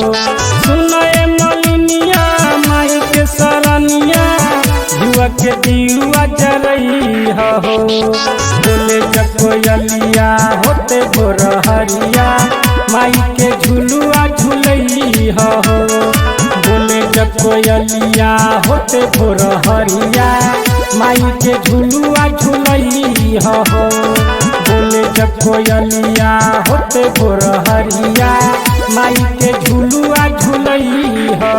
सुनाए मलिनिया माई के सरनिया जुआ के दियुआ जरई हो। बोले जब कोयलिया होते भोर हरिया माई के झुलुआ झुलई हो। बोले जब कोयलिया होते भोर हरिया माई के झुलुआ झुलई हो। बोले जब कोयलिया होते भोर हरिया माई के झुलुआ झुलई हो।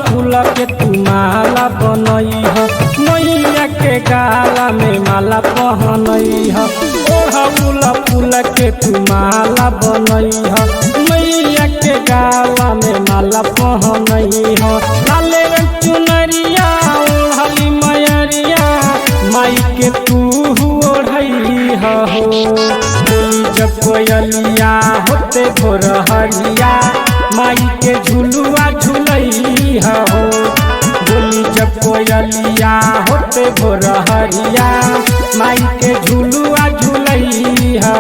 फूल के तू माला बनई हो मैया के गाला में माला पहनई हो। ओढ़ौल फूल के तू माला बनई हो मैया के गाला में माला पहनई हो। लाले रंग चुनरिया ओढ़ली मयरिया माई के तू ओढ़ई हो। बोली जब कोयलिया होते भोर हरिया माई के झुलुआ झुलई हो। बोली जब कोयलिया होते भोर हरिया माई के झुलुआ झुलई हो।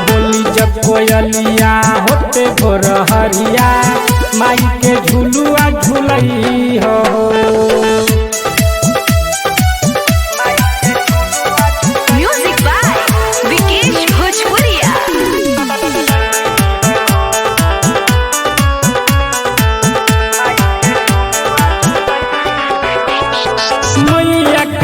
बोली जब कोयलिया होते भोर हरिया माई के झुलुआ झुलई हो।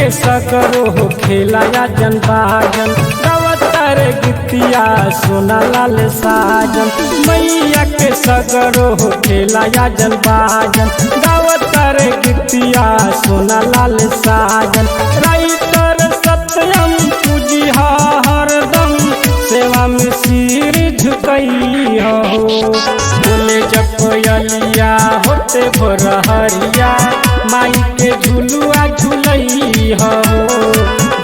सकरो हो खेला या जनबाजन गवतर गीतिया सोना लाल साजन। मैया के सकरो हो खेला या जनबाजन गवतर गीतिया सोना लाल साजन। राइटर सत्यम पूजी हरदम सेवा में सिर झुकई हो। बोले जब कोयलिया होते भोर हरिया माई के झुलुआ झुलई हो।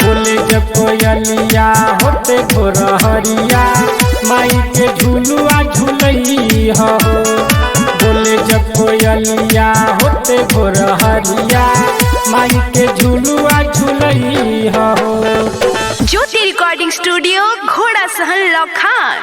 बोले जब कोयलिया होते भोर हरिया माई के झुलुआ झुलई हो। बोले जब कोयलिया होते भोर हरिया माई के झुलुआ झुलई हो। ज्योति रिकॉर्डिंग स्टूडियो घोड़ा सहन लखान।